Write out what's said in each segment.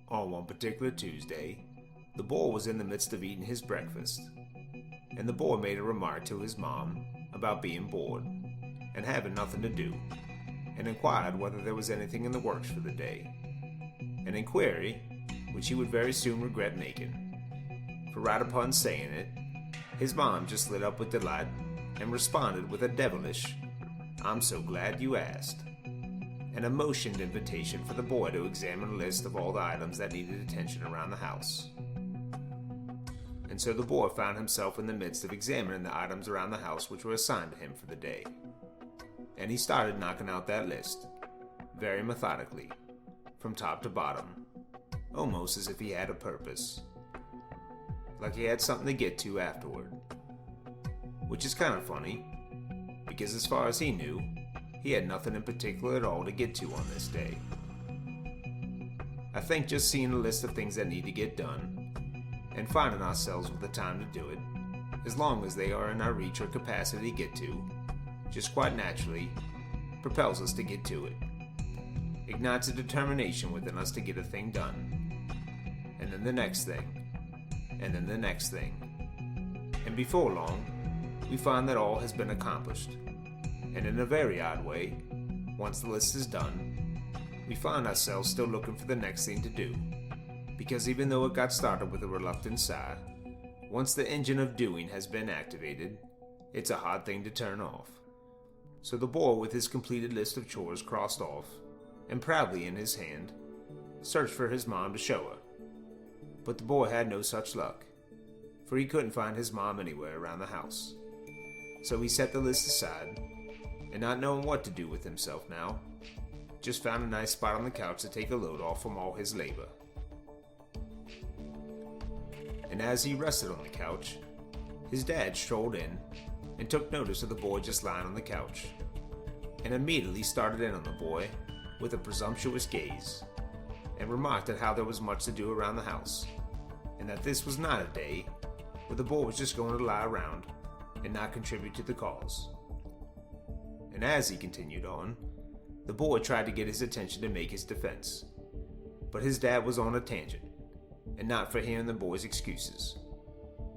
On one particular Tuesday, the boy was in the midst of eating his breakfast, and the boy made a remark to his mom about being bored and having nothing to do, and inquired whether there was anything in the works for the day, an inquiry which he would very soon regret making, for right upon saying it, his mom just lit up with delight and responded with a devilish, "I'm so glad you asked," and a motioned invitation for the boy to examine a list of all the items that needed attention around the house. And so the boy found himself in the midst of examining the items around the house which were assigned to him for the day. And he started knocking out that list, very methodically, from top to bottom, almost as if he had a purpose, like he had something to get to afterward. Which is kind of funny, because as far as he knew, he had nothing in particular at all to get to on this day. I think just seeing a list of things that need to get done, and finding ourselves with the time to do it, as long as they are in our reach or capacity to get to, just quite naturally, propels us to get to it. Ignites a determination within us to get a thing done, and then the next thing, and then the next thing. And before long, we find that all has been accomplished. And in a very odd way, once the list is done, we find ourselves still looking for the next thing to do. Because even though it got started with a reluctant sigh, once the engine of doing has been activated, it's a hard thing to turn off. So the boy, with his completed list of chores crossed off, and proudly in his hand, searched for his mom to show her. But the boy had no such luck, for he couldn't find his mom anywhere around the house. So he set the list aside, and not knowing what to do with himself now, just found a nice spot on the couch to take a load off from all his labor. And as he rested on the couch, his dad strolled in and took notice of the boy just lying on the couch, and immediately started in on the boy with a presumptuous gaze, and remarked at how there was much to do around the house, and that this was not a day where the boy was just going to lie around and not contribute to the cause. And as he continued on, the boy tried to get his attention to make his defense, but his dad was on a tangent, and not for hearing the boy's excuses.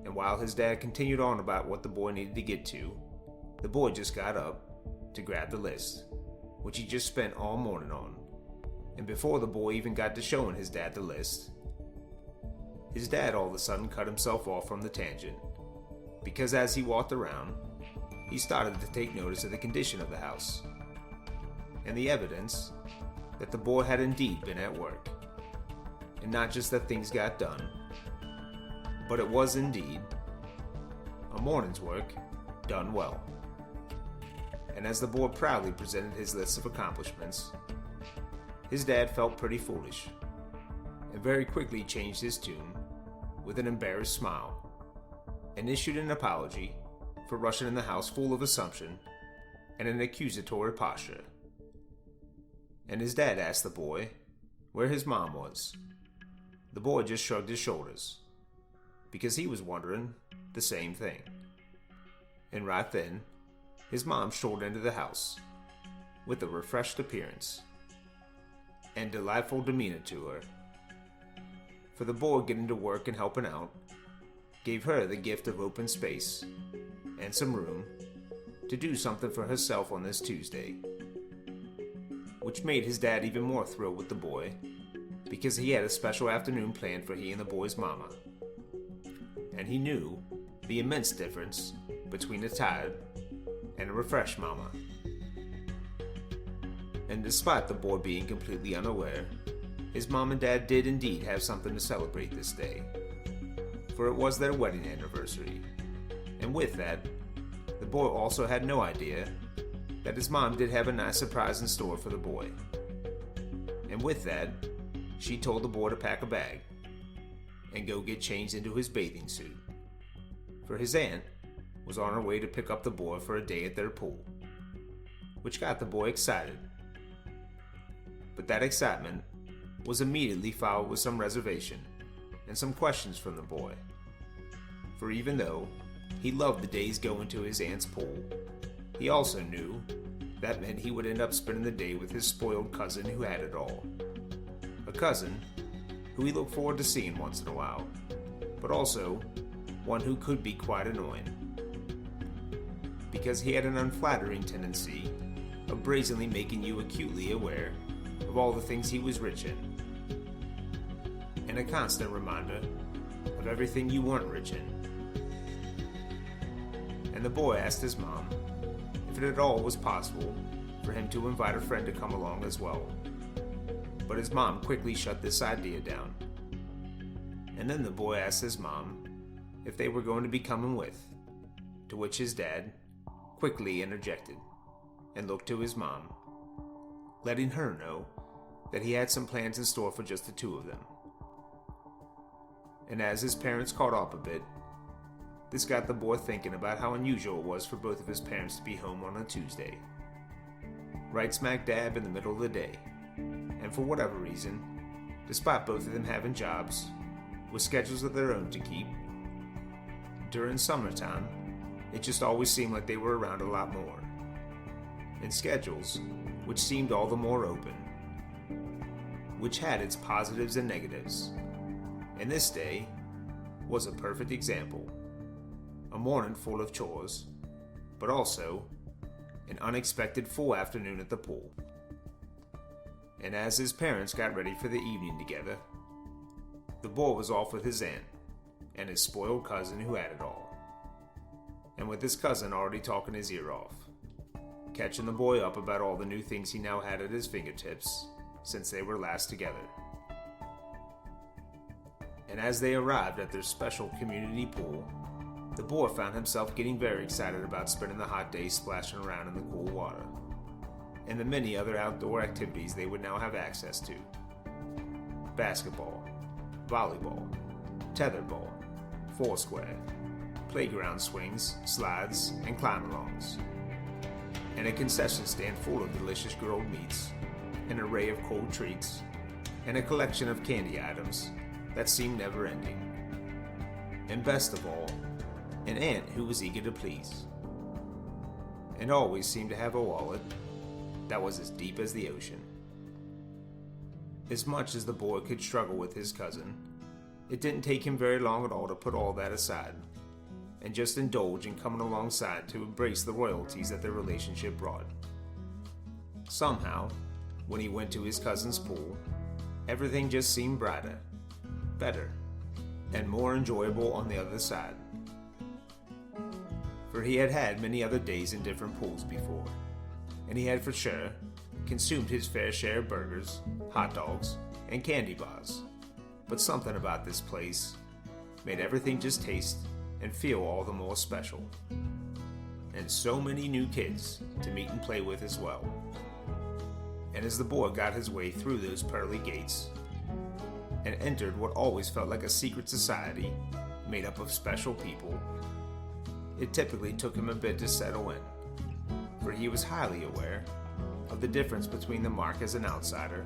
And while his dad continued on about what the boy needed to get to, the boy just got up to grab the list, which he just spent all morning on. And before the boy even got to showing his dad the list, his dad all of a sudden cut himself off from the tangent, because as he walked around, he started to take notice of the condition of the house, and the evidence that the boy had indeed been at work. And not just that things got done, but it was indeed a morning's work done well. And as the boy proudly presented his list of accomplishments, his dad felt pretty foolish, and very quickly changed his tune with an embarrassed smile, and issued an apology for rushing in the house full of assumption and an accusatory posture. And his dad asked the boy where his mom was. The boy just shrugged his shoulders, because he was wondering the same thing. And right then, his mom strolled into the house, with a refreshed appearance and delightful demeanor to her. For the boy getting to work and helping out gave her the gift of open space and some room to do something for herself on this Tuesday, which made his dad even more thrilled with the boy, because he had a special afternoon planned for he and the boy's mama. And he knew the immense difference between a tired and a refreshed mama. And despite the boy being completely unaware, his mom and dad did indeed have something to celebrate this day, for it was their wedding anniversary. And with that, the boy also had no idea that his mom did have a nice surprise in store for the boy. And with that, she told the boy to pack a bag and go get changed into his bathing suit, for his aunt was on her way to pick up the boy for a day at their pool, which got the boy excited. But that excitement was immediately followed with some reservation and some questions from the boy, for even though he loved the days going to his aunt's pool, He also knew that meant he would end up spending the day with his spoiled cousin who had it all. A cousin who he looked forward to seeing once in a while, but also one who could be quite annoying, because he had an unflattering tendency of brazenly making you acutely aware of all the things he was rich in, and a constant reminder of everything you weren't rich in. And the boy asked his mom if it at all was possible for him to invite a friend to come along as well. But his mom quickly shut this idea down. And then the boy asked his mom if they were going to be coming with, to which his dad quickly interjected and looked to his mom, letting her know that he had some plans in store for just the two of them. And as his parents caught up a bit, this got the boy thinking about how unusual it was for both of his parents to be home on a Tuesday, right smack dab in the middle of the day. And for whatever reason, despite both of them having jobs with schedules of their own to keep, during summertime, it just always seemed like they were around a lot more, and schedules which seemed all the more open, which had its positives and negatives. And this day was a perfect example. A morning full of chores, but also an unexpected full afternoon at the pool. And as his parents got ready for the evening together, the boy was off with his aunt and his spoiled cousin who had it all. And with his cousin already talking his ear off, catching the boy up about all the new things he now had at his fingertips since they were last together. And as they arrived at their special community pool, the boy found himself getting very excited about spending the hot day splashing around in the cool water, and the many other outdoor activities they would now have access to. Basketball, volleyball, tetherball, foursquare, playground swings, slides, and climb-alongs, and a concession stand full of delicious grilled meats, an array of cold treats, and a collection of candy items that seemed never-ending. And best of all, an aunt who was eager to please, and always seemed to have a wallet that was as deep as the ocean. As much as the boy could struggle with his cousin, it didn't take him very long at all to put all that aside, and just indulge in coming alongside to embrace the royalties that their relationship brought. Somehow, when he went to his cousin's pool, everything just seemed brighter, better, and more enjoyable on the other side. For he had had many other days in different pools before, and he had for sure consumed his fair share of burgers, hot dogs, and candy bars. But something about this place made everything just taste and feel all the more special. And so many new kids to meet and play with as well. And as the boy got his way through those pearly gates and entered what always felt like a secret society made up of special people, it typically took him a bit to settle in, for he was highly aware of the difference between the mark as an outsider,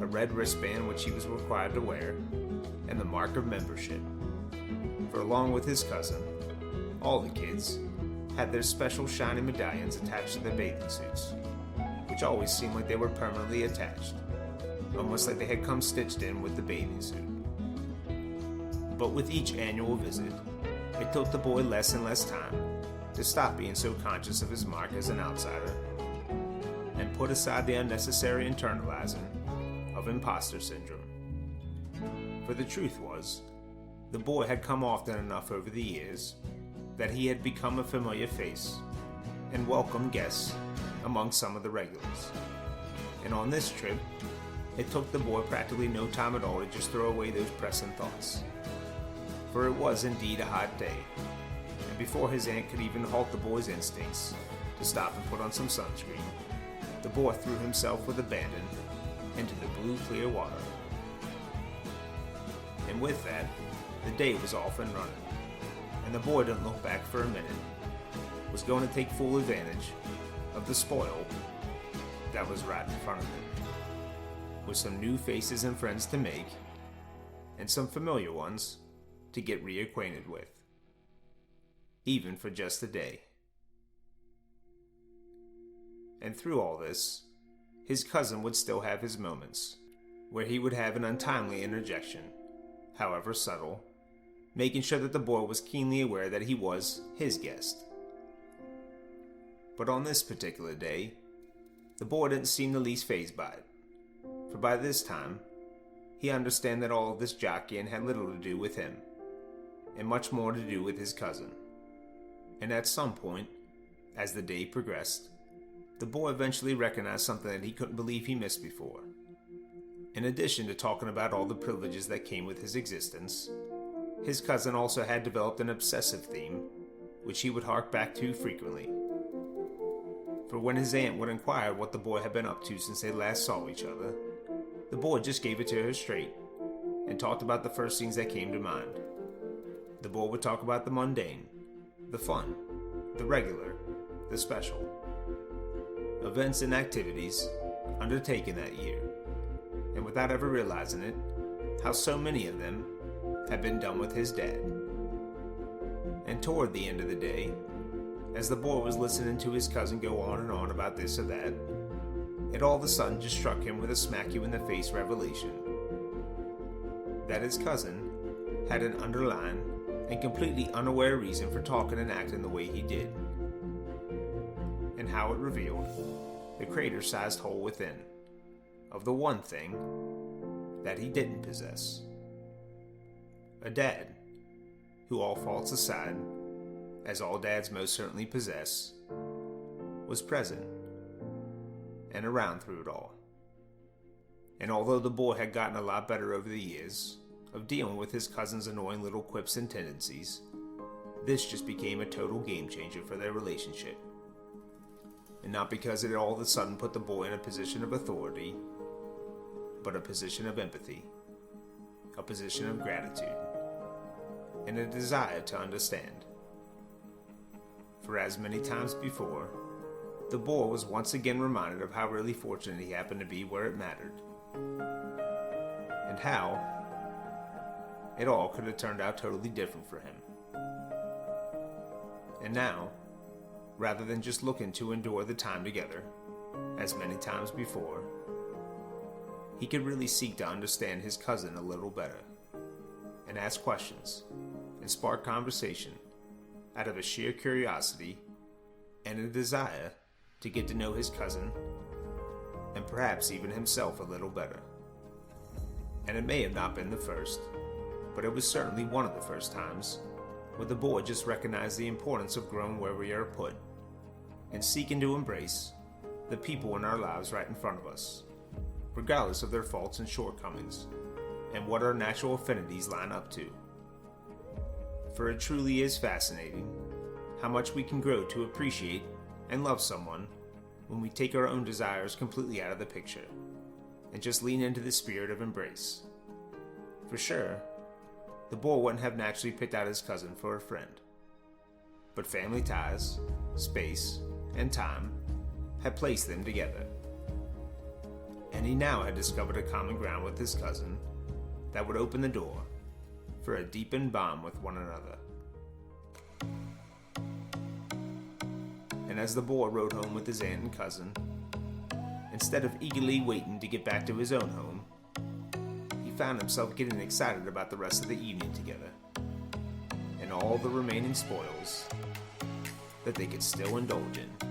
a red wristband which he was required to wear, and the mark of membership. For along with his cousin, all the kids had their special shiny medallions attached to their bathing suits, which always seemed like they were permanently attached, almost like they had come stitched in with the bathing suit. But with each annual visit, it took the boy less and less time to stop being so conscious of his mark as an outsider and put aside the unnecessary internalizing of imposter syndrome. For the truth was, the boy had come often enough over the years that he had become a familiar face and welcome guest among some of the regulars. And on this trip, it took the boy practically no time at all to just throw away those pressing thoughts. For it was indeed a hot day, and before his aunt could even halt the boy's instincts to stop and put on some sunscreen, the boy threw himself with abandon into the blue clear water. And with that, the day was off and running, and the boy didn't look back for a minute, was going to take full advantage of the spoil that was right in front of him, with some new faces and friends to make, and some familiar ones to get reacquainted with, even for just a day. And through all this, his cousin would still have his moments, where he would have an untimely interjection, however subtle, making sure that the boy was keenly aware that he was his guest. But on this particular day, the boy didn't seem the least fazed by it, for by this time, he understood that all of this jockeying had little to do with him, and much more to do with his cousin. And at some point, as the day progressed, the boy eventually recognized something that he couldn't believe he missed before. In addition to talking about all the privileges that came with his existence, his cousin also had developed an obsessive theme, which he would hark back to frequently. For when his aunt would inquire what the boy had been up to since they last saw each other, the boy just gave it to her straight, and talked about the first things that came to mind. The boy would talk about the mundane, the fun, the regular, the special. Events and activities undertaken that year, and without ever realizing it, how so many of them had been done with his dad. And toward the end of the day, as the boy was listening to his cousin go on and on about this or that, it all of a sudden just struck him with a smack-you-in-the-face revelation that his cousin had an underlying and completely unaware reason for talking and acting the way he did, and how it revealed the crater-sized hole within of the one thing that he didn't possess. A dad who, all faults aside, as all dads most certainly possess, was present and around through it all. And although the boy had gotten a lot better over the years of dealing with his cousin's annoying little quips and tendencies, this just became a total game changer for their relationship. And not because it all of a sudden put the boy in a position of authority, but a position of empathy, a position of gratitude, and a desire to understand. For as many times before, the boy was once again reminded of how really fortunate he happened to be where it mattered, and how it all could have turned out totally different for him. And now, rather than just looking to endure the time together, as many times before, he could really seek to understand his cousin a little better, and ask questions, and spark conversation out of a sheer curiosity and a desire to get to know his cousin, and perhaps even himself a little better. And it may have not been the first, but it was certainly one of the first times where the boy just recognized the importance of growing where we are put, and seeking to embrace the people in our lives right in front of us, regardless of their faults and shortcomings, and what our natural affinities line up to. For it truly is fascinating how much we can grow to appreciate and love someone when we take our own desires completely out of the picture and just lean into the spirit of embrace. For sure, the boy wouldn't have naturally picked out his cousin for a friend, but family ties, space, and time had placed them together. And he now had discovered a common ground with his cousin that would open the door for a deepened bond with one another. And as the boy rode home with his aunt and cousin, instead of eagerly waiting to get back to his own home, he found himself getting excited about the rest of the evening together, and all the remaining spoils that they could still indulge in.